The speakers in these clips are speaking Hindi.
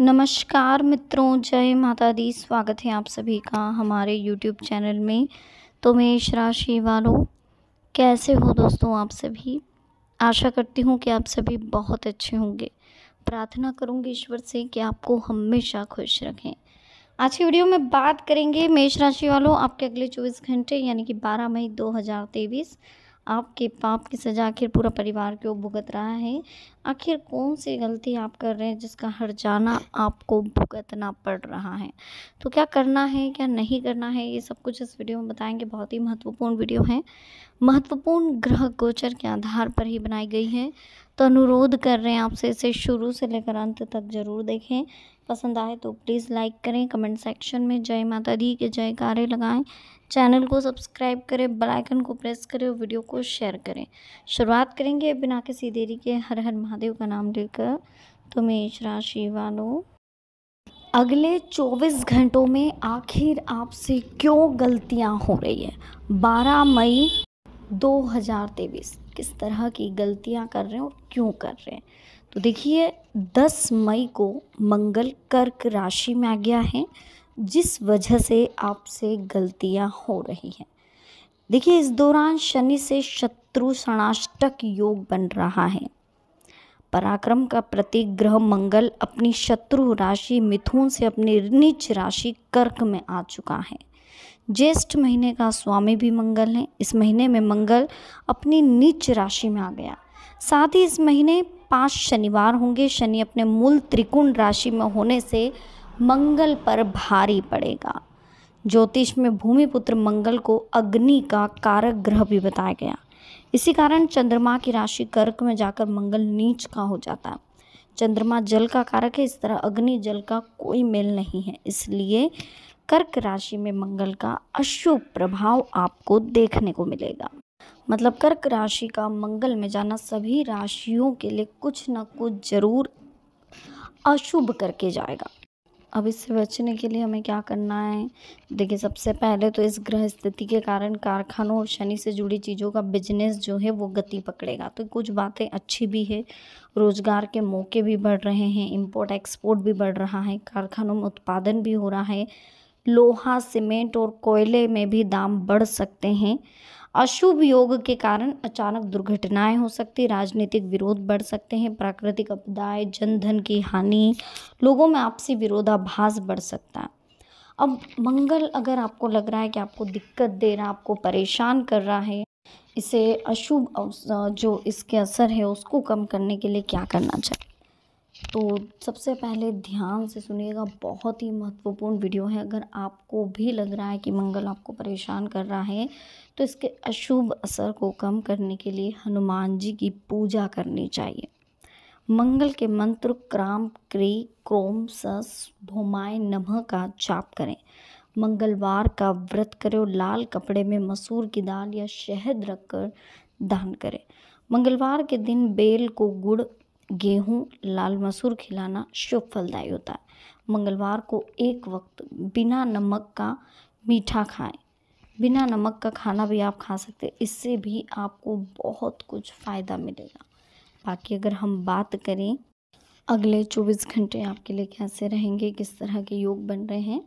नमस्कार मित्रों, जय माता दी। स्वागत है आप सभी का हमारे यूट्यूब चैनल में। तो मेष राशि वालों, कैसे हो दोस्तों आप सभी। आशा करती हूँ कि आप सभी बहुत अच्छे होंगे। प्रार्थना करूँगी ईश्वर से कि आपको हमेशा खुश रखें। आज की वीडियो में बात करेंगे मेष राशि वालों, आपके अगले 24 घंटे यानी कि 12 मई 2023 आपके पाप की सजा आखिर पूरा परिवार क्यों भुगत रहा है। आखिर कौन सी गलती आप कर रहे हैं जिसका हर्जाना आपको भुगतना पड़ रहा है। तो क्या करना है क्या नहीं करना है, ये सब कुछ इस वीडियो में बताएंगे। बहुत ही महत्वपूर्ण वीडियो है, महत्वपूर्ण ग्रह गोचर के आधार पर ही बनाई गई है। तो अनुरोध कर रहे हैं आपसे इसे शुरू से लेकर अंत तक जरूर देखें। पसंद आए तो प्लीज़ लाइक करें, कमेंट सेक्शन में जय माता दी के जयकारे लगाएं, चैनल को सब्सक्राइब करें, बेल आइकन को प्रेस करें और वीडियो को शेयर करें। शुरुआत करेंगे बिना किसी देरी के हर हर महादेव का नाम लेकर। तो मेष राशि वालों, अगले 24 घंटों में आखिर आपसे क्यों गलतियां हो रही है। 12 मई 2023 किस तरह की गलतियां कर रहे हैं और क्यों कर रहे हैं। तो देखिए, 10 मई को मंगल कर्क राशि में आ गया है, जिस वजह से आपसे गलतियां हो रही हैं। देखिए, इस दौरान शनि से शत्रु षणाष्टक योग बन रहा है। पराक्रम का प्रतीक ग्रह मंगल अपनी शत्रु राशि मिथुन से अपनी नीच राशि कर्क में आ चुका है। ज्येष्ठ महीने का स्वामी भी मंगल है। इस महीने में मंगल अपनी नीच राशि में आ गया। साथ ही इस महीने 5 शनिवार होंगे। शनि अपने मूल त्रिकोण राशि में होने से मंगल पर भारी पड़ेगा। ज्योतिष में भूमिपुत्र मंगल को अग्नि का कारक ग्रह भी बताया गया। इसी कारण चंद्रमा की राशि कर्क में जाकर मंगल नीच का हो जाता है। चंद्रमा जल का कारक है, इस तरह अग्नि जल का कोई मेल नहीं है, इसलिए कर्क राशि में मंगल का अशुभ प्रभाव आपको देखने को मिलेगा। मतलब कर्क राशि का मंगल में जाना सभी राशियों के लिए कुछ न कुछ जरूर अशुभ करके जाएगा। अब इससे बचने के लिए हमें क्या करना है। देखिए, सबसे पहले तो इस ग्रह स्थिति के कारण कारखानों और शनि से जुड़ी चीज़ों का बिजनेस जो है वो गति पकड़ेगा। तो कुछ बातें अच्छी भी है, रोजगार के मौके भी बढ़ रहे हैं, इंपोर्ट एक्सपोर्ट भी बढ़ रहा है, कारखानों में उत्पादन भी हो रहा है, लोहा सीमेंट और कोयले में भी दाम बढ़ सकते हैं। अशुभ योग के कारण अचानक दुर्घटनाएं हो सकती, राजनीतिक विरोध बढ़ सकते हैं, प्राकृतिक आपदाएं, जनधन की हानि, लोगों में आपसी विरोधाभास बढ़ सकता है। अब मंगल अगर आपको लग रहा है कि आपको दिक्कत दे रहा है, आपको परेशान कर रहा है, इसे अशुभ जो इसके असर है उसको कम करने के लिए क्या करना चाहिए। तो सबसे पहले ध्यान से सुनिएगा, बहुत ही महत्वपूर्ण वीडियो है। अगर आपको भी लग रहा है कि मंगल आपको परेशान कर रहा है तो इसके अशुभ असर को कम करने के लिए हनुमान जी की पूजा करनी चाहिए। मंगल के मंत्र क्राम क्री क्रोम सस भोमाय नमः का जाप करें। मंगलवार का व्रत करें और लाल कपड़े में मसूर की दाल या शहद रखकर दान करें। मंगलवार के दिन बेल को गुड़, गेहूं, लाल मसूर खिलाना शुभ फलदायी होता है। मंगलवार को एक वक्त बिना नमक का मीठा खाएं। बिना नमक का खाना भी आप खा सकते हैं, इससे भी आपको बहुत कुछ फ़ायदा मिलेगा। बाकी अगर हम बात करें अगले 24 घंटे आपके लिए कैसे रहेंगे, किस तरह के योग बन रहे हैं,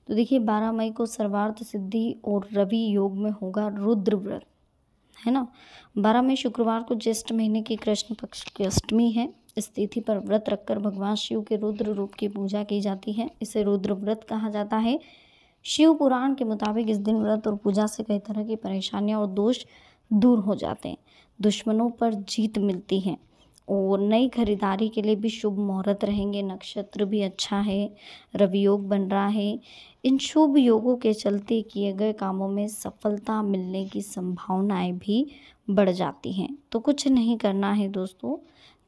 तो देखिए 12 मई को सर्वार्थ सिद्धि और रवि योग में होगा रुद्र व्रत, है ना। 12 मई शुक्रवार को ज्येष्ठ महीने की कृष्ण पक्ष की अष्टमी है। इस तिथि पर व्रत रखकर भगवान शिव के रुद्र रूप की पूजा की जाती है। इसे रुद्र व्रत कहा जाता है। शिव पुराण के मुताबिक इस दिन व्रत और पूजा से कई तरह की परेशानियां और दोष दूर हो जाते हैं, दुश्मनों पर जीत मिलती है और नई खरीदारी के लिए भी शुभ मुहूर्त रहेंगे। नक्षत्र भी अच्छा है, रवि योग बन रहा है। इन शुभ योगों के चलते किए गए कामों में सफलता मिलने की संभावनाएं भी बढ़ जाती हैं। तो कुछ नहीं करना है दोस्तों,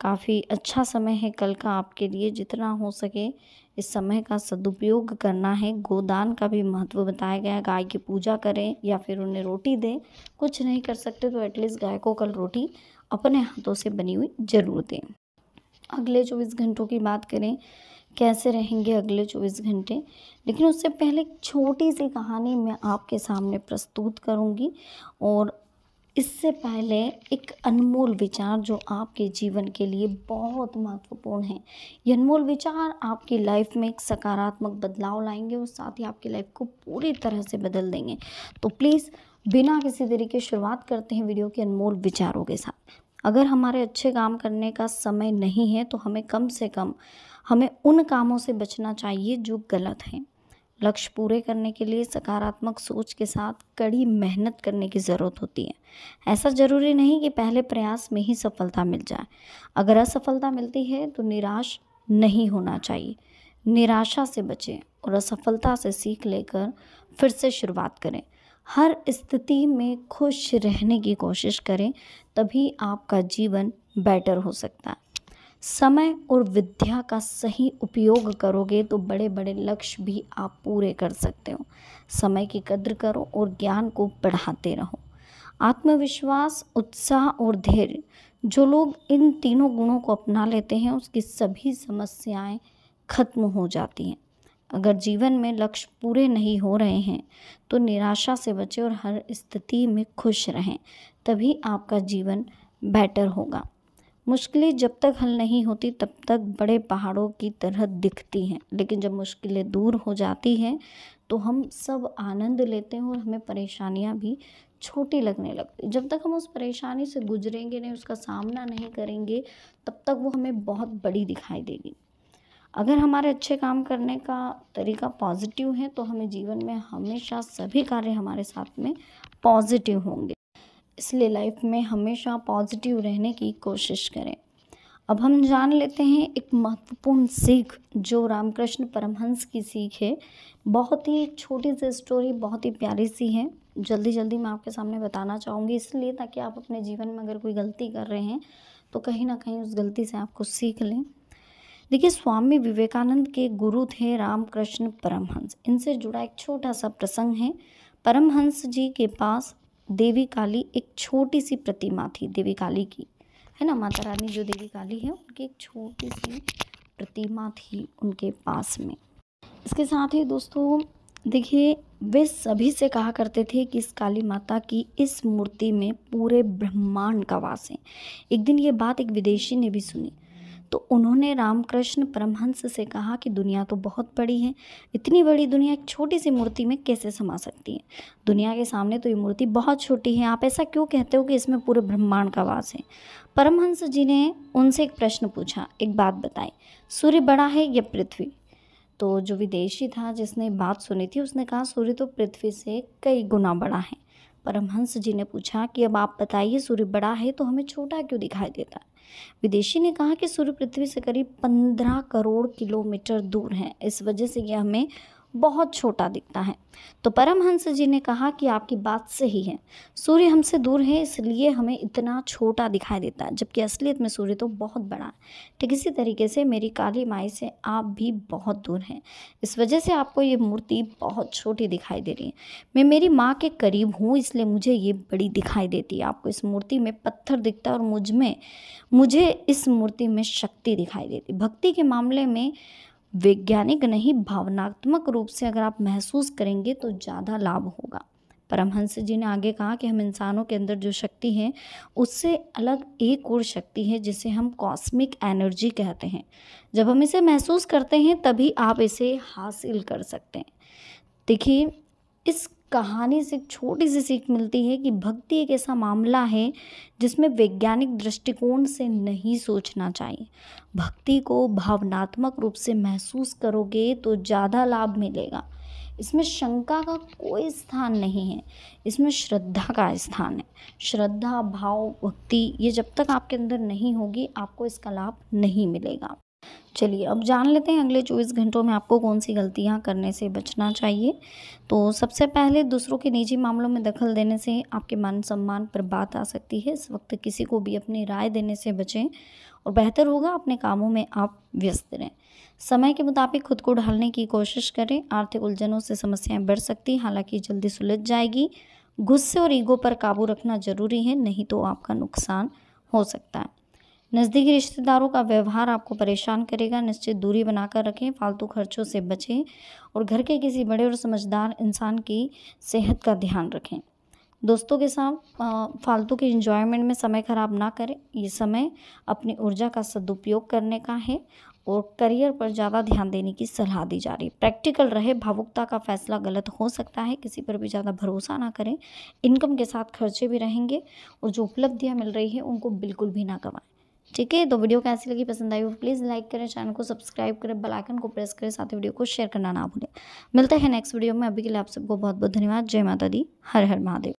काफ़ी अच्छा समय है कल का आपके लिए। जितना हो सके इस समय का सदुपयोग करना है। गोदान का भी महत्व बताया गया है। गाय की पूजा करें या फिर उन्हें रोटी दें। कुछ नहीं कर सकते तो एटलीस्ट गाय को कल रोटी अपने हाथों से बनी हुई जरूर दें। अगले 24 घंटों की बात करें, कैसे रहेंगे अगले 24 घंटे, लेकिन उससे पहले एक छोटी सी कहानी मैं आपके सामने प्रस्तुत करूंगी और इससे पहले एक अनमोल विचार जो आपके जीवन के लिए बहुत महत्वपूर्ण है। ये अनमोल विचार आपकी लाइफ में एक सकारात्मक बदलाव लाएंगे और साथ ही आपकी लाइफ को पूरी तरह से बदल देंगे। तो प्लीज़ बिना किसी देरी के शुरुआत करते हैं वीडियो के अनमोल विचारों के साथ। अगर हमारे अच्छे काम करने का समय नहीं है तो हमें कम से कम उन कामों से बचना चाहिए जो गलत हैं। लक्ष्य पूरे करने के लिए सकारात्मक सोच के साथ कड़ी मेहनत करने की ज़रूरत होती है। ऐसा ज़रूरी नहीं कि पहले प्रयास में ही सफलता मिल जाए। अगर असफलता मिलती है तो निराश नहीं होना चाहिए। निराशा से बचें और असफलता से सीख लेकर फिर से शुरुआत करें। हर स्थिति में खुश रहने की कोशिश करें, तभी आपका जीवन बेटर हो सकता है। समय और विद्या का सही उपयोग करोगे तो बड़े बड़े लक्ष्य भी आप पूरे कर सकते हो। समय की कद्र करो और ज्ञान को बढ़ाते रहो। आत्मविश्वास, उत्साह और धैर्य, जो लोग इन तीनों गुणों को अपना लेते हैं उसकी सभी समस्याएं खत्म हो जाती हैं। अगर जीवन में लक्ष्य पूरे नहीं हो रहे हैं तो निराशा से बचें और हर स्थिति में खुश रहें, तभी आपका जीवन बेटर होगा। मुश्किलें जब तक हल नहीं होती तब तक बड़े पहाड़ों की तरह दिखती हैं, लेकिन जब मुश्किलें दूर हो जाती हैं तो हम सब आनंद लेते हैं और हमें परेशानियां भी छोटी लगने लगती। जब तक हम उस परेशानी से गुजरेंगे नहीं, उसका सामना नहीं करेंगे, तब तक वो हमें बहुत बड़ी दिखाई देगी। अगर हमारे अच्छे काम करने का तरीका पॉजिटिव है तो हमें जीवन में हमेशा सभी कार्य हमारे साथ में पॉजिटिव होंगे। इसलिए लाइफ में हमेशा पॉजिटिव रहने की कोशिश करें। अब हम जान लेते हैं एक महत्वपूर्ण सीख जो रामकृष्ण परमहंस की सीख है। बहुत ही छोटी सी स्टोरी, बहुत ही प्यारी सी है। जल्दी जल्दी मैं आपके सामने बताना चाहूँगी, इसलिए ताकि आप अपने जीवन में अगर कोई गलती कर रहे हैं तो कहीं ना कहीं उस गलती से आपको सीख लें। देखिए, स्वामी विवेकानंद के गुरु थे रामकृष्ण परमहंस। इनसे जुड़ा एक छोटा सा प्रसंग है। परमहंस जी के पास देवी काली एक छोटी सी प्रतिमा थी, देवी काली की, है ना, माता रानी जो देवी काली है उनकी एक छोटी सी प्रतिमा थी उनके पास में। इसके साथ ही दोस्तों देखिए, वे सभी से कहा करते थे कि इस काली माता की इस मूर्ति में पूरे ब्रह्मांड का वास है। एक दिन ये बात एक विदेशी ने भी सुनी तो उन्होंने रामकृष्ण परमहंस से कहा कि दुनिया तो बहुत बड़ी है, इतनी बड़ी दुनिया एक छोटी सी मूर्ति में कैसे समा सकती है? दुनिया के सामने तो ये मूर्ति बहुत छोटी है, आप ऐसा क्यों कहते हो कि इसमें पूरे ब्रह्मांड का वास है? परमहंस जी ने उनसे एक प्रश्न पूछा, एक बात बताई, सूर्य बड़ा है या पृथ्वी? तो जो विदेशी था जिसने बात सुनी थी उसने कहा, सूर्य तो पृथ्वी से कई गुना बड़ा है। परमहंस जी ने पूछा कि अब आप बताइए, सूर्य बड़ा है तो हमें छोटा क्यों दिखाई देता है? विदेशी ने कहा कि सूर्य पृथ्वी से करीब 15 करोड़ किलोमीटर दूर है, इस वजह से यह हमें बहुत छोटा दिखता है। तो परमहंस जी ने कहा कि आपकी बात सही है, सूर्य हमसे दूर है इसलिए हमें इतना छोटा दिखाई देता है, जबकि असलियत में सूर्य तो बहुत बड़ा है। ठीक इसी तरीके से मेरी काली माई से आप भी बहुत दूर हैं, इस वजह से आपको ये मूर्ति बहुत छोटी दिखाई दे रही है। मैं मेरी माँ के करीब हूँ इसलिए मुझे ये बड़ी दिखाई देती है। आपको इस मूर्ति में पत्थर दिखता है और मुझे इस मूर्ति में शक्ति दिखाई देती। भक्ति के मामले में वैज्ञानिक नहीं, भावनात्मक रूप से अगर आप महसूस करेंगे तो ज़्यादा लाभ होगा। परमहंस जी ने आगे कहा कि हम इंसानों के अंदर जो शक्ति है उससे अलग एक और शक्ति है जिसे हम कॉस्मिक एनर्जी कहते हैं। जब हम इसे महसूस करते हैं तभी आप इसे हासिल कर सकते हैं। देखिए, इस कहानी से एक छोटी सी सीख मिलती है कि भक्ति एक ऐसा मामला है जिसमें वैज्ञानिक दृष्टिकोण से नहीं सोचना चाहिए। भक्ति को भावनात्मक रूप से महसूस करोगे तो ज़्यादा लाभ मिलेगा। इसमें शंका का कोई स्थान नहीं है, इसमें श्रद्धा का स्थान है। श्रद्धा, भाव, भक्ति ये जब तक आपके अंदर नहीं होगी आपको इसका लाभ नहीं मिलेगा। चलिए अब जान लेते हैं अगले 24 घंटों में आपको कौन सी गलतियां करने से बचना चाहिए। तो सबसे पहले, दूसरों के निजी मामलों में दखल देने से आपके मान सम्मान पर बात आ सकती है। इस वक्त किसी को भी अपनी राय देने से बचें और बेहतर होगा अपने कामों में आप व्यस्त रहें। समय के मुताबिक खुद को ढालने की कोशिश करें। आर्थिक उलझनों से समस्याएं बढ़ सकती, हालांकि जल्दी सुलझ जाएगी। गुस्से और ईगो पर काबू रखना जरूरी है, नहीं तो आपका नुकसान हो सकता है। नज़दीकी रिश्तेदारों का व्यवहार आपको परेशान करेगा, निश्चित दूरी बनाकर रखें। फालतू खर्चों से बचें और घर के किसी बड़े और समझदार इंसान की सेहत का ध्यान रखें। दोस्तों के साथ फालतू के एंजॉयमेंट में समय ख़राब ना करें। ये समय अपनी ऊर्जा का सदुपयोग करने का है और करियर पर ज़्यादा ध्यान देने की सलाह दी जा रही है। प्रैक्टिकल रहे, भावुकता का फैसला गलत हो सकता है, किसी पर भी ज़्यादा भरोसा ना करें। इनकम के साथ खर्चे भी रहेंगे और जो उपलब्धियाँ मिल रही हैं उनको बिल्कुल भी ना गंवाएं। ठीक है, तो वीडियो कैसी लगी, पसंद आई हो प्लीज़ लाइक करें, चैनल को सब्सक्राइब करें, बेल आइकन को प्रेस करें, साथ ही वीडियो को शेयर करना ना भूलें। मिलते हैं नेक्स्ट वीडियो में, अभी के लिए आप सबको बहुत बहुत धन्यवाद। जय माता दी, हर हर महादेव।